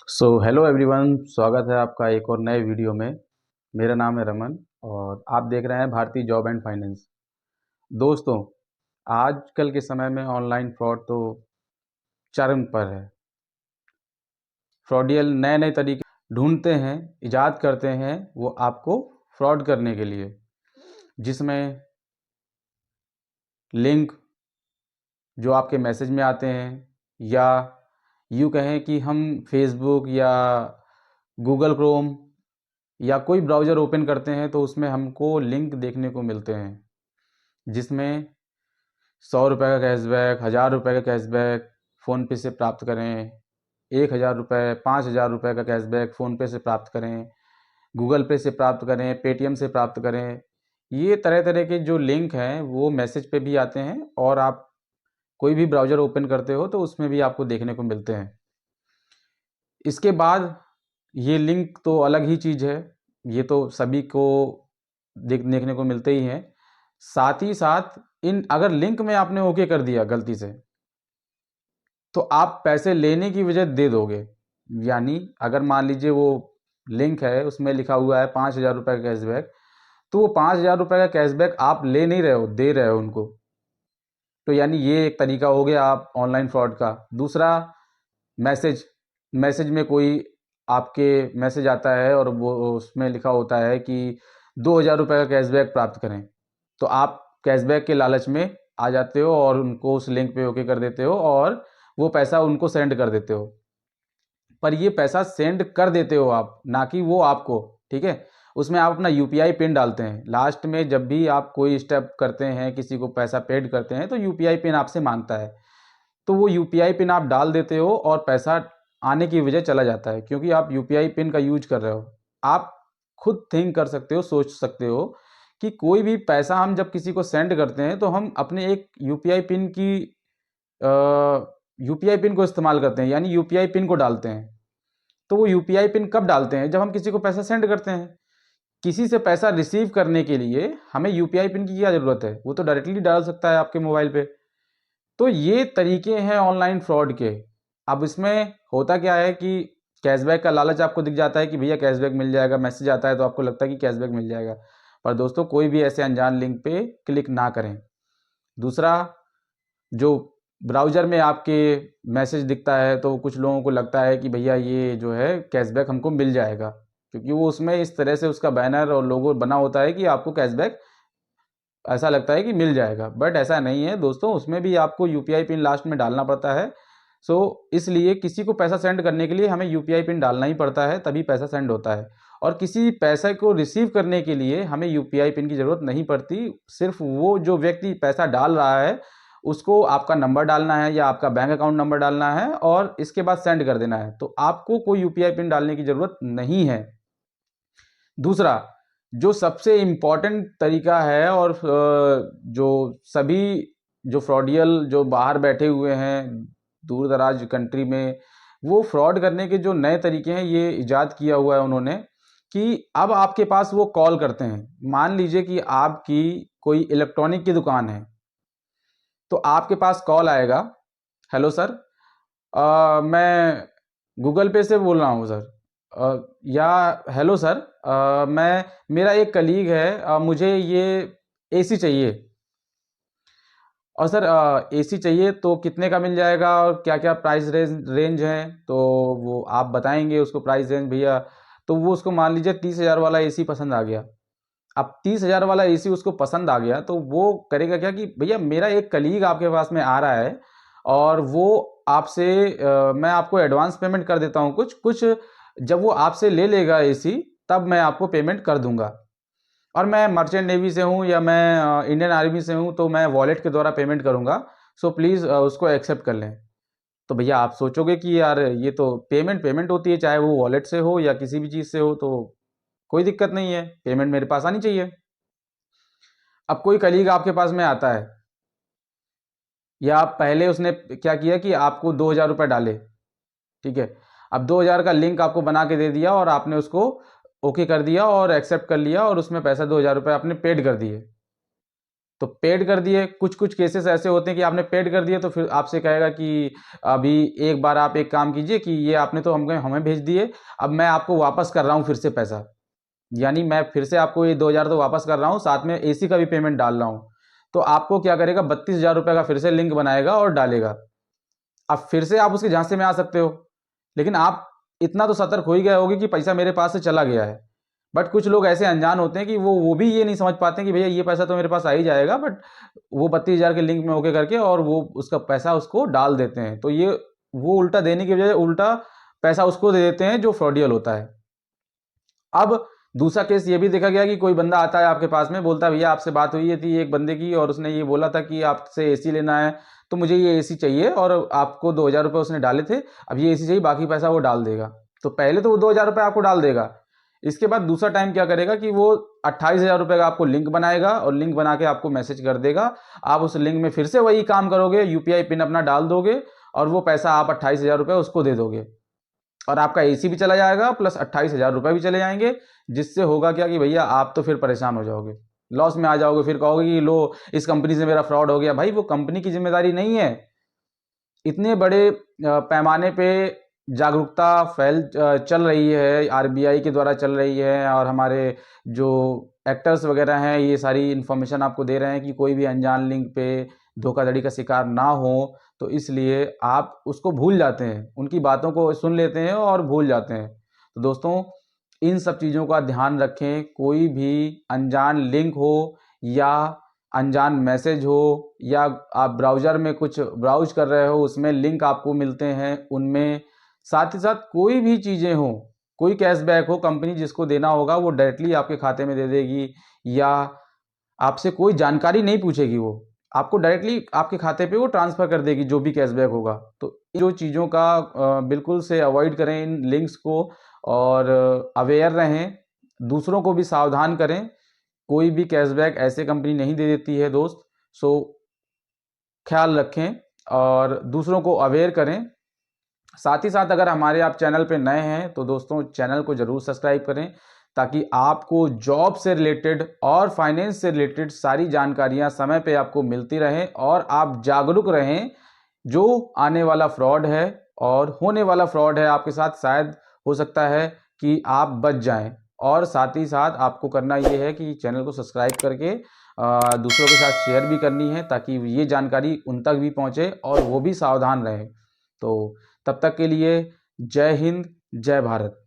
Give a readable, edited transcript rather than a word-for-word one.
Hello everyone, स्वागत है आपका एक और नए वीडियो में। मेरा नाम है रमन और आप देख रहे हैं भारतीय जॉब एंड फाइनेंस। दोस्तों, आजकल के समय में ऑनलाइन फ्रॉड तो चरम पर है। फ्रॉडियल नए नए तरीके ढूंढते हैं, इजाद करते हैं वो आपको फ्रॉड करने के लिए, जिसमें लिंक जो आपके मैसेज में आते हैं, या यूँ कहें कि हम फेसबुक या गूगल क्रोम या कोई ब्राउज़र ओपन करते हैं तो उसमें हमको लिंक देखने को मिलते हैं, जिसमें 100 रुपये का कैशबैक, 1000 रुपये का कैशबैक फ़ोनपे से प्राप्त करें, 1000 रुपये, 5000 रुपये का कैशबैक फ़ोनपे से प्राप्त करें, गूगल पे से प्राप्त करें, पेटीएम से प्राप्त करें। ये तरह तरह के जो लिंक हैं वो मैसेज पे भी आते हैं, और आप कोई भी ब्राउज़र ओपन करते हो तो उसमें भी आपको देखने को मिलते हैं। इसके बाद ये लिंक तो अलग ही चीज़ है, ये तो सभी को देखने को मिलते ही हैं। साथ ही साथ इन अगर लिंक में आपने ओके कर दिया गलती से, तो आप पैसे लेने की वजह दे दोगे। यानी अगर मान लीजिए वो लिंक है, उसमें लिखा हुआ है 5000 रुपये का कैशबैक, तो वो 5000 रुपये का कैशबैक आप ले नहीं रहे हो, दे रहे हो उनको। तो यानी ये एक तरीका हो गया आप ऑनलाइन फ्रॉड का। दूसरा, मैसेज मैसेज में कोई आपके मैसेज आता है और वो उसमें लिखा होता है कि 2000 रुपये का कैशबैक प्राप्त करें, तो आप कैशबैक के लालच में आ जाते हो और उनको उस लिंक पे ओके कर देते हो और वो पैसा उनको सेंड कर देते हो। पर ये पैसा सेंड कर देते हो आप, ना कि वो आपको। ठीक है, उसमें आप अपना यूपीआई पिन डालते हैं। लास्ट में जब भी आप कोई स्टेप करते हैं, किसी को पैसा पेड करते हैं, तो यूपीआई पिन आपसे मांगता है, तो वो यूपीआई पिन आप डाल देते हो और पैसा आने की वजह चला जाता है, क्योंकि आप यूपीआई पिन का यूज कर रहे हो। आप खुद थिंक कर सकते हो, सोच सकते हो कि कोई भी पैसा हम जब किसी को सेंड करते हैं तो हम अपने एक यूपीआई पिन को इस्तेमाल करते हैं, यानी यूपीआई पिन को डालते हैं। तो वो यूपीआई पिन कब डालते हैं? जब हम किसी को पैसा सेंड करते हैं। किसी से पैसा रिसीव करने के लिए हमें यूपीआई पिन की क्या ज़रूरत है? वो तो डायरेक्टली डाल सकता है आपके मोबाइल पे। तो ये तरीके हैं ऑनलाइन फ्रॉड के। अब इसमें होता क्या है कि कैशबैक का लालच आपको दिख जाता है कि भैया कैशबैक मिल जाएगा, मैसेज आता है तो आपको लगता है कि कैशबैक मिल जाएगा। पर दोस्तों, कोई भी ऐसे अनजान लिंक पे क्लिक ना करें। दूसरा, जो ब्राउज़र में आपके मैसेज दिखता है तो कुछ लोगों को लगता है कि भैया ये जो है कैशबैक हमको मिल जाएगा, क्योंकि वो उसमें इस तरह से उसका बैनर और लोगो बना होता है कि आपको कैशबैक ऐसा लगता है कि मिल जाएगा। बट ऐसा नहीं है दोस्तों, उसमें भी आपको यूपीआई पिन लास्ट में डालना पड़ता है। इसलिए किसी को पैसा सेंड करने के लिए हमें यूपीआई पिन डालना ही पड़ता है, तभी पैसा सेंड होता है। और किसी पैसे को रिसीव करने के लिए हमें यूपीआई पिन की ज़रूरत नहीं पड़ती। सिर्फ वो जो व्यक्ति पैसा डाल रहा है, उसको आपका नंबर डालना है या आपका बैंक अकाउंट नंबर डालना है और इसके बाद सेंड कर देना है। तो आपको कोई यूपीआई पिन डालने की ज़रूरत नहीं है। दूसरा, जो सबसे इम्पॉर्टेंट तरीका है और जो सभी जो फ्रॉडियल जो बाहर बैठे हुए हैं दूर दराज कंट्री में, वो फ्रॉड करने के जो नए तरीके हैं ये इजाद किया हुआ है उन्होंने, कि अब आपके पास वो कॉल करते हैं। मान लीजिए कि आपकी कोई इलेक्ट्रॉनिक की दुकान है, तो आपके पास कॉल आएगा, हेलो सर, मैं गूगल पे से बोल रहा हूँ सर, या हेलो सर, मैं मेरा एक कलीग है, मुझे ये एसी चाहिए, और सर एसी चाहिए तो कितने का मिल जाएगा और क्या क्या प्राइस रेंज है, तो वो आप बताएंगे उसको प्राइस रेंज भैया। तो वो उसको मान लीजिए 30,000 वाला एसी पसंद आ गया। अब 30,000 वाला एसी उसको पसंद आ गया तो वो करेगा क्या कि भैया मेरा एक कलीग आपके पास में आ रहा है और वो आपसे मैं आपको एडवांस पेमेंट कर देता हूँ कुछ कुछ, जब वो आपसे ले लेगा एसी तब मैं आपको पेमेंट कर दूंगा। और मैं मर्चेंट नेवी से हूँ या मैं इंडियन आर्मी से हूँ, तो मैं वॉलेट के द्वारा पेमेंट करूँगा, सो प्लीज़ उसको एक्सेप्ट कर लें। तो भैया आप सोचोगे कि यार ये तो पेमेंट पेमेंट होती है, चाहे वो वॉलेट से हो या किसी भी चीज़ से हो, तो कोई दिक्कत नहीं है, पेमेंट मेरे पास आनी चाहिए। अब कोई कलीग आपके पास में आता है, या पहले उसने क्या किया कि आपको 2000 रुपये डाले, ठीक है, अब 2000 का लिंक आपको बना के दे दिया और आपने उसको ओके कर दिया और एक्सेप्ट कर लिया और उसमें पैसा 2000 रुपये आपने पेड कर दिए। तो पेड कर दिए। कुछ कुछ केसेस ऐसे होते हैं कि आपने पेड कर दिए तो फिर आपसे कहेगा कि अभी एक बार आप एक काम कीजिए कि ये आपने तो हमें भेज दिए, अब मैं आपको वापस कर रहा हूँ फिर से पैसा, यानी मैं फिर से आपको ये 2,000 तो वापस कर रहा हूँ, साथ में एसी का भी पेमेंट डाल रहा हूँ। तो आपको क्या करेगा, 32,000 रुपये का फिर से लिंक बनाएगा और डालेगा। अब फिर से आप उसके झांसे में आ सकते हो, लेकिन आप इतना तो सतर्क हो ही गए होगे कि पैसा मेरे पास से चला गया है। बट कुछ लोग ऐसे अनजान होते हैं कि वो भी ये नहीं समझ पाते कि भैया ये पैसा तो मेरे पास आ ही जाएगा, बट वो 32,000 के लिंक में ओके करके और वो उसका पैसा उसको डाल देते हैं। तो ये वो उल्टा देने की बजाय उल्टा पैसा उसको दे देते हैं जो फ्रॉडियल होता है। अब दूसरा केस ये भी देखा गया कि कोई बंदा आता है आपके पास में, बोलता है भैया आपसे बात हुई थी एक बंदे की और उसने ये बोला था कि आपसे एसी लेना है, तो मुझे ये एसी चाहिए और आपको 2,000 रुपये उसने डाले थे, अब ये एसी चाहिए, बाकी पैसा वो डाल देगा। तो पहले तो वो 2,000 रुपये आपको डाल देगा, इसके बाद दूसरा टाइम क्या करेगा कि वो 28,000 रुपये का आपको लिंक बनाएगा और लिंक बना के आपको मैसेज कर देगा। आप उस लिंक में फिर से वही काम करोगे, यूपीआई पिन अपना डाल दोगे और वो पैसा आप 28,000 रुपये उसको दे दोगे और आपका एसी भी चला जाएगा प्लस 28,000 रुपये भी चले जाएंगे। जिससे होगा क्या कि भैया आप तो फिर परेशान हो जाओगे, लॉस में आ जाओगे, फिर कहोगे कि लो इस कंपनी से मेरा फ्रॉड हो गया। भाई वो कंपनी की जिम्मेदारी नहीं है। इतने बड़े पैमाने पे जागरूकता चल रही है, आरबीआई के द्वारा चल रही है और हमारे जो एक्टर्स वगैरह हैं ये सारी इन्फॉर्मेशन आपको दे रहे हैं कि कोई भी अनजान लिंक पे धोखाधड़ी का शिकार ना हो। तो इसलिए आप उसको भूल जाते हैं, उनकी बातों को सुन लेते हैं और भूल जाते हैं। तो दोस्तों इन सब चीज़ों का ध्यान रखें। कोई भी अनजान लिंक हो या अनजान मैसेज हो या आप ब्राउज़र में कुछ ब्राउज कर रहे हो उसमें लिंक आपको मिलते हैं उनमें, साथ ही साथ कोई भी चीज़ें हों, कोई कैशबैक हो, कंपनी जिसको देना होगा वो डायरेक्टली आपके खाते में दे देगी या आपसे कोई जानकारी नहीं पूछेगी, वो आपको डायरेक्टली आपके खाते पे वो ट्रांसफ़र कर देगी जो भी कैशबैक होगा। तो इन जो चीज़ों का बिल्कुल से अवॉइड करें इन लिंक्स को और अवेयर रहें, दूसरों को भी सावधान करें। कोई भी कैशबैक ऐसे कंपनी नहीं दे देती है दोस्त। सो ख्याल रखें और दूसरों को अवेयर करें। साथ ही साथ अगर हमारे आप चैनल पे नए हैं तो दोस्तों चैनल को ज़रूर सब्सक्राइब करें ताकि आपको जॉब से रिलेटेड और फाइनेंस से रिलेटेड सारी जानकारियां समय पे आपको मिलती रहें और आप जागरूक रहें। जो आने वाला फ्रॉड है और होने वाला फ्रॉड है आपके साथ, शायद हो सकता है कि आप बच जाएं। और साथ ही साथ आपको करना ये है कि चैनल को सब्सक्राइब करके दूसरों के साथ शेयर भी करनी है ताकि ये जानकारी उन तक भी पहुंचे और वो भी सावधान रहें। तो तब तक के लिए जय हिंद, जय भारत।